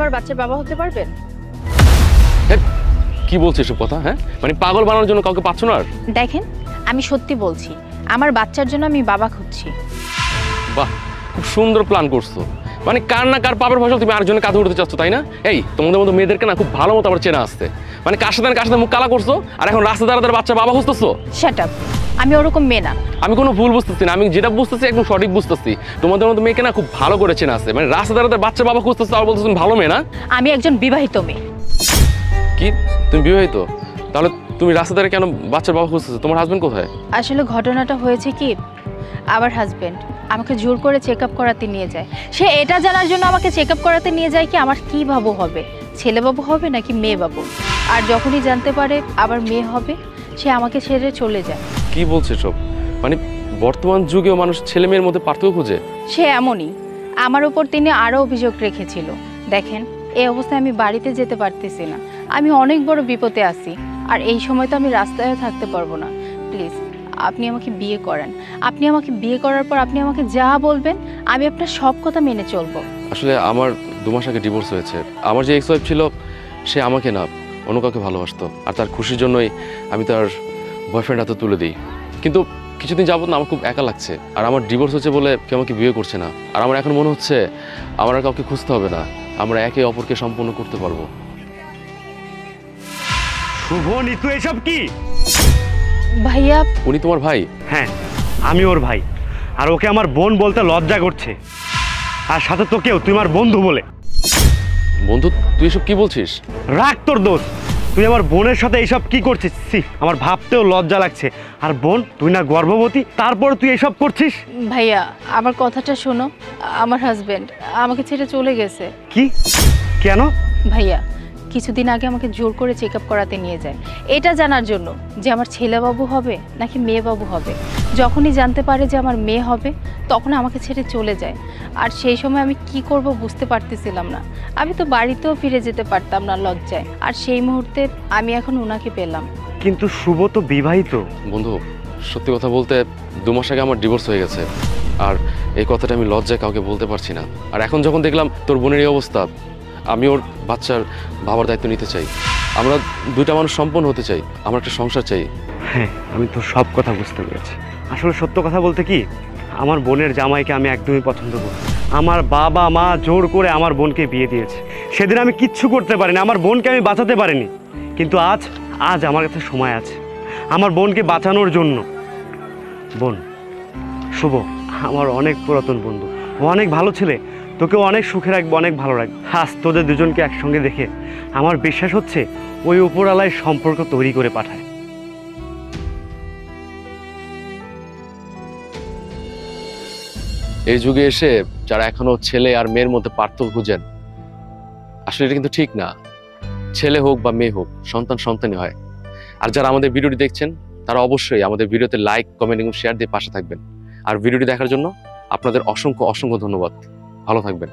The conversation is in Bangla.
আমার বাচ্চার বাবা হতে পারবেন? হ্যাঁ, কি বলছিস এসব কথা? হ্যাঁ, মানে পাগল বানানোর জন্য কাউকে পাচ্ছ না? আর দেখেন, আমি সত্যি বলছি, আমার বাচ্চার জন্য আমি বাবা খুঁজছি। বাহ, খুব সুন্দর প্ল্যান করছো। মানে কার না কার পাপের ফসল তুমি আরেকজনের কাঁধে উঠতে চাচ্ছ, তাই না? এই তোমাদের মতো মেয়েদেরকে না খুব ভালো মতো আবার চেনা আসছে। মানে কার সাথে মুখ কালা করছো, আর এখন রাস্তা দাঁড়াতে বাচ্চা বাবা খুঁজতেছো। শাট আপ, আমি ওরকম মেয়ে না। আমি কোনো ভুল বুঝতেছি না, আমি যেটা বুঝতেছি একদম সঠিক বুঝতেছি। তোমাদের মতো মেয়েকে না খুব ভালো করে চেনা আছে। মানে রাস্তা দাঁড়াতে বাচ্চা বাবা খুঁজতেছো আর বলতেছো তুমি ভালো মেয়ে না। আমি একজন বিবাহিত মেয়ে। কি তুমি বিবাহিত? তাহলে তুমি রাস্তা দাঁড়িয়ে কেন বাচ্চার বাবা খুঁজতেছো? তোমার হাজবেন্ড কোথায়? আসলে ঘটনাটা হয়েছে কি, আমার হাজবেন্ড আমাকে জোর করে চেক আপ করাতে নিয়ে যায়। সে এটা জানার জন্য আমাকে চেক আপ করাতে নিয়ে যায় কি আমার কি বাবু হবে, ছেলে বাবু হবে নাকি মেয়ে বাবু। আর যখনই জানতে পারে আবার মেয়ে হবে, সে আমাকে ছেড়ে চলে যায়। কি বলছে সব? মানে বর্তমান যুগেও মানুষ ছেলে মেয়ের মধ্যে পার্থক্য খুঁজে? সে এমনই। আমার উপর তিনি আরও অভিযোগ রেখেছিল। দেখেন, এই অবস্থায় আমি বাড়িতে যেতে পারতেছি না, আমি অনেক বড় বিপদে আছি। আর এই সময় তো আমি রাস্তায় থাকতে পারবো না। প্লিজ আপনি আমাকে বিয়ে করেন। আপনি আমাকে বিয়ে করার পর আপনি আমাকে যা বলবেন আমি আপনার সব কথা মেনে চলবো। আসলে আমার 2 মাস আগে ডিভোর্স হয়েছে। আমার যে এক্স ওয়াইফ ছিল সে আমাকে না অন্য কাউকে ভালোবাসতো, আর তার খুশির জন্যই আমি তার বয়ফ্রেন্ড হাতে তুলে দিই। কিন্তু কিছুদিন যাবত না আমার খুব একা লাগছে, আর আমার ডিভোর্স হচ্ছে বলে কেউ আমাকে বিয়ে করছে না। আর আমার এখন মনে হচ্ছে আমার আর কাউকে খুঁজতে হবে না, আমরা একে অপরকে সম্পূর্ণ করতে পারবো। শুভ, নিতু, এসব কি? ভাইয়া, উনি তোমার ভাই? হ্যাঁ, আমি ওর ভাই। আর ওকে আমার বোন বলতে লজ্জা করছে, আর সাথে তোকেও, তুই আমার বন্ধু বলে। বন্ধু, তুই এসব কি বলছিস? রাগ তোর দোষ। তুই আমার বোনের সাথে এইসব কি করছিস? সি, আমার ভাবতেও লজ্জা লাগছে। আর বোন, তুই না গর্ভবতী, তারপর তুই এসব করছিস? ভাইয়া আমার কথাটা শোনো। আমার হাজবেন্ড আমাকে ছেড়ে চলে গেছে। কি? কেন? ভাইয়া কিছুদিন আগে আমাকে জোর করে চেক আপ করাতে নিয়ে যায়, এটা জানার জন্য যে আমার ছেলে বাবু হবে নাকি মেয়ে বাবু হবে। যখনই জানতে পারে যে আমার মেয়ে হবে, তখন আমাকে ছেড়ে চলে যায়। আর সেই সময় আমি কি করব বুঝতে পারতেছিলাম না। আমি তো বাড়িতেও ফিরে যেতে পারতাম না লজ্জায়। আর সেই মুহূর্তে আমি এখন ওনাকে পেলাম। কিন্তু শুভ তো বিবাহিত। বন্ধু, সত্যি কথা বলতে 2 মাস আগে আমার ডিভোর্স হয়ে গেছে, আর এই কথাটা আমি লজ্জায় কাউকে বলতে পারছি না। আর এখন যখন দেখলাম তোর বোনের এই অবস্থা, আমি ওর বাচ্চার বাবার দায়িত্ব নিতে চাই। আমরা 2টা মানুষ সম্পন্ন হতে চাই, আমার একটা সংসার চাই। হ্যাঁ, আমি তো সব কথা বুঝতে পেরেছি। আসলে সত্য কথা বলতে কি, আমার বোনের জামাইকে আমি একদমই পছন্দ করি। আমার বাবা মা জোর করে আমার বোনকে বিয়ে দিয়েছে। সেদিন আমি কিচ্ছু করতে পারিনি, আমার বোনকে আমি বাঁচাতে পারিনি। কিন্তু আজ আমার কাছে সময় আছে আমার বোনকে বাঁচানোর জন্য। বোন, শুভ আমার অনেক পুরাতন বন্ধু, ও অনেক ভালো ছেলে, তোকেও অনেক সুখে রাখবে, অনেক ভালো রাখবে। আজ তোদের দুজনকে একসঙ্গে দেখে আমার বিশ্বাস হচ্ছে ওই উপরওয়ালায় সম্পর্ক তৈরি করে পাঠায়। এই যুগে এসে যারা এখনো ছেলে আর মেয়ের মধ্যে পার্থক্য খুঁজেন, আসলে এটা কিন্তু ঠিক না। ছেলে হোক বা মেয়ে হোক, সন্তান সন্তানই হয়। আর যারা আমাদের ভিডিওটি দেখছেন তারা অবশ্যই আমাদের ভিডিওতে লাইক, কমেন্ট এবং শেয়ার দিয়ে পাশে থাকবেন। আর ভিডিওটি দেখার জন্য আপনাদের অসংখ্য অসংখ্য ধন্যবাদ। ভালো থাকবেন।